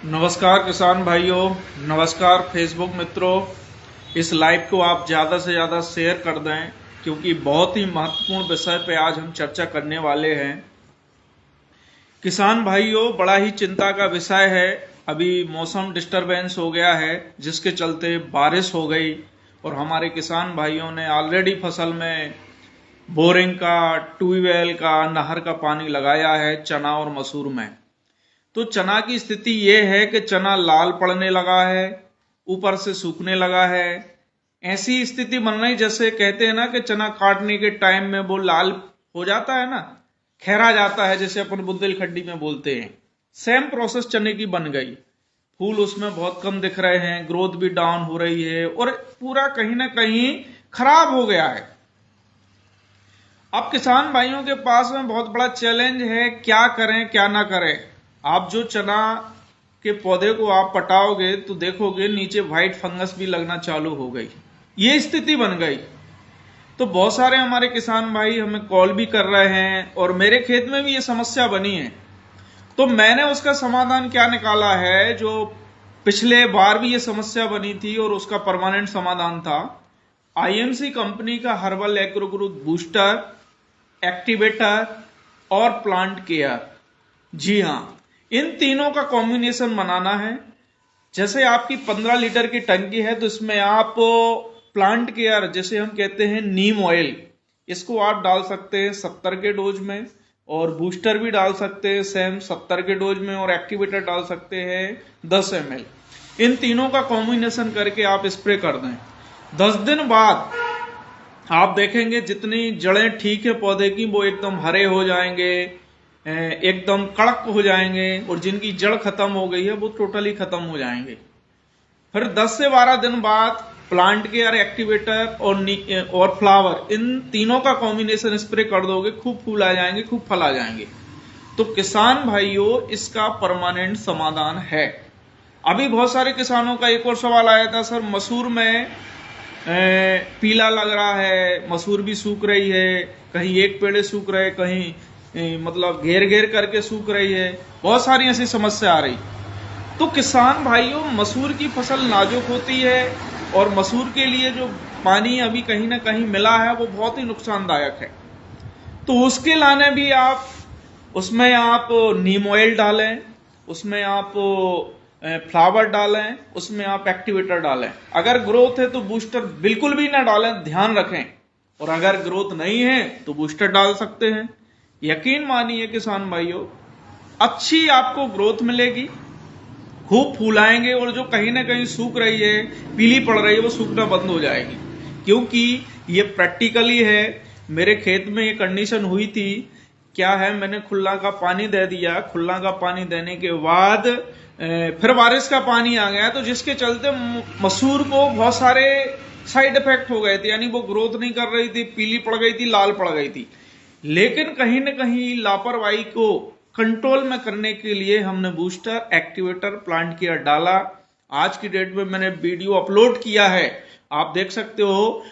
नमस्कार किसान भाइयों, नमस्कार फेसबुक मित्रों। इस लाइव को आप ज़्यादा से ज़्यादा शेयर कर दें क्योंकि बहुत ही महत्वपूर्ण विषय पे आज हम चर्चा करने वाले हैं। किसान भाइयों, बड़ा ही चिंता का विषय है। अभी मौसम डिस्टरबेंस हो गया है जिसके चलते बारिश हो गई और हमारे किसान भाइयों ने ऑलरेडी फसल में बोरिंग का, ट्यूबवेल का, नहर का पानी लगाया है चना और मसूर में। तो चना की स्थिति ये है कि चना लाल पड़ने लगा है, ऊपर से सूखने लगा है। ऐसी स्थिति बन रही जैसे कहते हैं ना कि चना काटने के टाइम में वो लाल हो जाता है ना, खैरा जाता है, जैसे अपन बुंदेलखंडी में बोलते हैं। सेम प्रोसेस चने की बन गई। फूल उसमें बहुत कम दिख रहे हैं, ग्रोथ भी डाउन हो रही है और पूरा कहीं ना कहीं खराब हो गया है। अब किसान भाइयों के पास में बहुत बड़ा चैलेंज है, क्या करें क्या ना करें। आप जो चना के पौधे को आप पटाओगे तो देखोगे नीचे व्हाइट फंगस भी लगना चालू हो गई। ये स्थिति बन गई। तो बहुत सारे हमारे किसान भाई हमें कॉल भी कर रहे हैं और मेरे खेत में भी ये समस्या बनी है। तो मैंने उसका समाधान क्या निकाला है, जो पिछले बार भी ये समस्या बनी थी और उसका परमानेंट समाधान था आईएमसी कंपनी का herbal agro growth booster, activator और प्लांट केयर। जी हाँ, इन तीनों का कॉम्बिनेशन बनाना है। जैसे आपकी 15 लीटर की टंकी है तो इसमें आप प्लांट केयर, जैसे हम कहते हैं नीम ऑयल, इसको आप डाल सकते हैं 70 के डोज में, और बूस्टर भी डाल सकते हैं सेम 70 के डोज में, और एक्टिवेटर डाल सकते हैं 10 ml। इन तीनों का कॉम्बिनेशन करके आप स्प्रे कर दें। 10 दिन बाद आप देखेंगे जितनी जड़ें ठीक है पौधे की वो एकदम हरे हो जाएंगे, एकदम कड़क हो जाएंगे, और जिनकी जड़ खत्म हो गई है वो टोटली खत्म हो जाएंगे। फिर 10 से 12 दिन बाद प्लांट केयर, एक्टिवेटर और फ्लावर, इन तीनों का कॉम्बिनेशन स्प्रे कर दोगे, खूब फूल आ जाएंगे, खूब फल आ जाएंगे। तो किसान भाइयों, इसका परमानेंट समाधान है। अभी बहुत सारे किसानों का एक और सवाल आया था, सर मसूर में पीला लग रहा है, मसूर भी सूख रही है, कहीं एक पेड़े सूख रहे, कहीं मतलब घेर घेर करके सूख रही है, बहुत सारी ऐसी समस्या आ रही। तो किसान भाइयों, मसूर की फसल नाजुक होती है और मसूर के लिए जो पानी अभी कहीं ना कहीं मिला है वो बहुत ही नुकसानदायक है। तो उसके लाने भी आप उसमें आप नीम ऑयल डालें, उसमें आप फ्लावर डालें, उसमें आप एक्टिवेटर डालें। अगर ग्रोथ है तो बूस्टर बिल्कुल भी ना डालें, ध्यान रखें। और अगर ग्रोथ नहीं है तो बूस्टर डाल सकते हैं। यकीन मानिए किसान भाइयों, अच्छी आपको ग्रोथ मिलेगी, खूब फूल आएंगे, और जो कहीं ना कहीं सूख रही है, पीली पड़ रही है, वो सूखना बंद हो जाएगी। क्योंकि ये प्रैक्टिकली है। मेरे खेत में ये कंडीशन हुई थी। क्या है, मैंने खुल्ला का पानी दे दिया, खुल्ला का पानी देने के बाद फिर बारिश का पानी आ गया, तो जिसके चलते मसूर को बहुत सारे साइड इफेक्ट हो गए थे। यानी वो ग्रोथ नहीं कर रही थी, पीली पड़ गई थी, लाल पड़ गई थी। लेकिन कहीं ना कहीं लापरवाही को कंट्रोल में करने के लिए हमने बूस्टर, एक्टिवेटर, प्लांट केयर डाला। आज की डेट में मैंने वीडियो अपलोड किया है, आप देख सकते हो।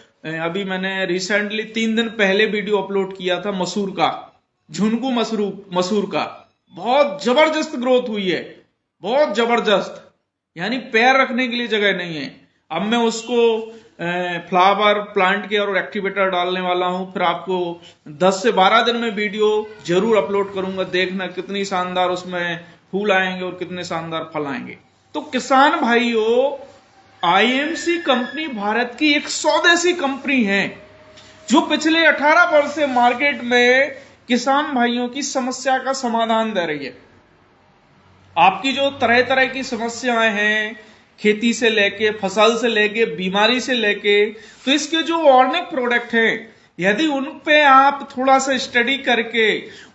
अभी मैंने रिसेंटली 3 दिन पहले वीडियो अपलोड किया था मसूर का, झुनकू मसूर का। बहुत जबरदस्त ग्रोथ हुई है, बहुत जबरदस्त। यानी पैर रखने के लिए जगह नहीं है। अब मैं उसको फ्लावर, प्लांट केयर और एक्टिवेटर डालने वाला हूं। फिर आपको 10 से 12 दिन में वीडियो जरूर अपलोड करूंगा। देखना कितनी शानदार उसमें फूल आएंगे और कितने शानदार फल आएंगे। तो किसान भाइयों, आईएमसी कंपनी भारत की एक स्वदेशी कंपनी है जो पिछले 18 वर्ष से मार्केट में किसान भाइयों की समस्या का समाधान दे रही है। आपकी जो तरह तरह की समस्याएं हैं, खेती से लेके, फसल से लेके, बीमारी से लेके, तो इसके जो ऑर्गेनिक प्रोडक्ट हैं, यदि उन पे आप थोड़ा सा स्टडी करके,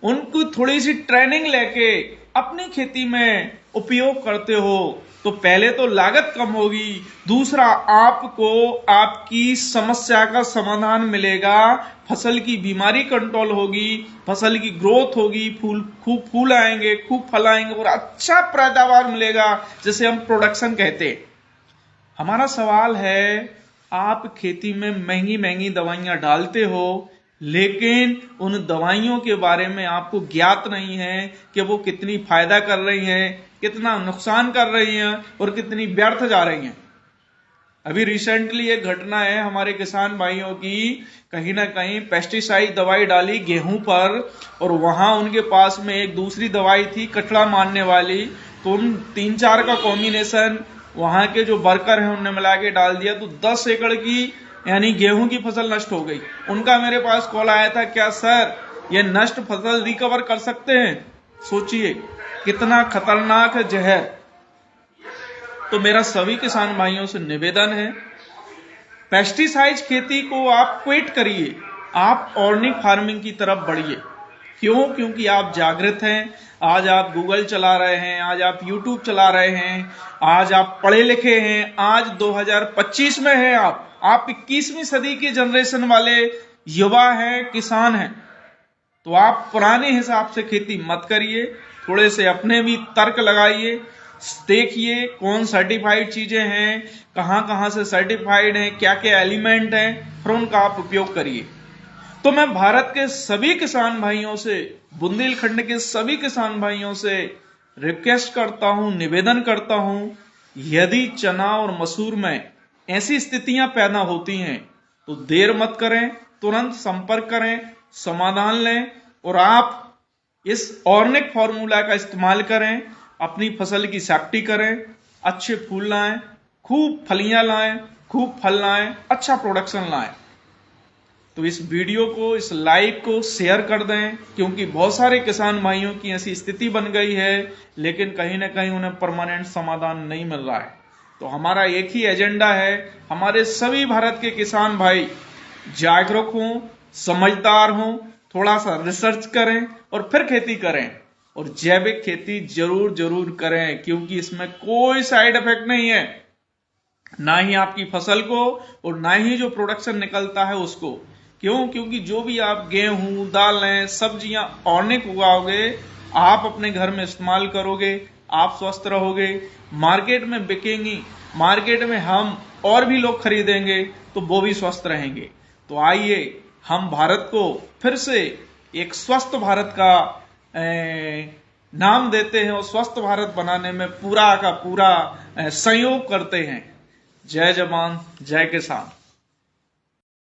उनको थोड़ी सी ट्रेनिंग लेके अपनी खेती में उपयोग करते हो तो पहले तो लागत कम होगी, दूसरा आपको आपकी समस्या का समाधान मिलेगा, फसल की बीमारी कंट्रोल होगी, फसल की ग्रोथ होगी, खूब फूल आएंगे, खूब फल आएंगे और अच्छा पैदावार मिलेगा, जैसे हम प्रोडक्शन कहते हैं। हमारा सवाल है, आप खेती में महंगी महंगी दवाइयां डालते हो, लेकिन उन दवाइयों के बारे में आपको ज्ञात नहीं है कि वो कितनी फायदा कर रही हैं, कितना नुकसान कर रही हैं और कितनी व्यर्थ जा रही हैं। अभी रिसेंटली एक घटना है हमारे किसान भाइयों की, कहीं ना कहीं पेस्टिसाइड दवाई डाली गेहूं पर और वहां उनके पास में एक दूसरी दवाई थी कचड़ा मारने वाली, तो उन 3-4 का कॉम्बिनेशन वहां के जो वर्कर हैं उनने मिला के डाल दिया, तो 10 एकड़ की यानी गेहूं की फसल नष्ट हो गई। उनका मेरे पास कॉल आया था, क्या सर ये नष्ट फसल रिकवर कर सकते हैं? सोचिए कितना खतरनाक है जहर। तो मेरा सभी किसान भाइयों से निवेदन है, पेस्टिसाइड खेती को आप क्विट करिए, आप ऑर्गेनिक फार्मिंग की तरफ बढ़िए। क्यों? क्योंकि आप जागृत हैं, आज आप गूगल चला रहे हैं, आज आप यूट्यूब चला रहे हैं, आज आप पढ़े लिखे हैं, आज 2025 में हैं आप 21वीं सदी की जनरेशन वाले युवा हैं, किसान हैं। तो आप पुराने हिसाब से खेती मत करिए, थोड़े से अपने भी तर्क लगाइए, देखिए कौन सर्टिफाइड चीजें हैं, कहां कहां से सर्टिफाइड हैं, क्या क्या एलिमेंट हैं, फिर उनका आप उपयोग करिए। तो मैं भारत के सभी किसान भाइयों से, बुंदेलखंड के सभी किसान भाइयों से रिक्वेस्ट करता हूं, निवेदन करता हूं, यदि चना और मसूर में ऐसी स्थितियां पैदा होती हैं तो देर मत करें, तुरंत संपर्क करें, समाधान लें और आप इस ऑर्गेनिक फॉर्मूला का इस्तेमाल करें, अपनी फसल की सेफ्टी करें, अच्छे फूल लाएं, खूब फलियां लाएं, खूब फल लाएं, अच्छा प्रोडक्शन लाएं। तो इस वीडियो को, इस लाइव को शेयर कर दें, क्योंकि बहुत सारे किसान भाइयों की ऐसी स्थिति बन गई है लेकिन कहीं ना कहीं उन्हें परमानेंट समाधान नहीं मिल रहा है। तो हमारा एक ही एजेंडा है, हमारे सभी भारत के किसान भाई जागरूक हों, समझदार हों, थोड़ा सा रिसर्च करें और फिर खेती करें, और जैविक खेती जरूर करें, क्योंकि इसमें कोई साइड इफेक्ट नहीं है, ना ही आपकी फसल को और ना ही जो प्रोडक्शन निकलता है उसको। क्यों? क्योंकि जो भी आप गेहूं, दालें, सब्जियां ऑर्गेनिक उगाओगे, आप अपने घर में इस्तेमाल करोगे, आप स्वस्थ रहोगे, मार्केट में बिकेंगी, मार्केट में हम और भी लोग खरीदेंगे तो वो भी स्वस्थ रहेंगे। तो आइए हम भारत को फिर से एक स्वस्थ भारत का नाम देते हैं और स्वस्थ भारत बनाने में पूरा का पूरा सहयोग करते हैं। जय जवान, जय किसान।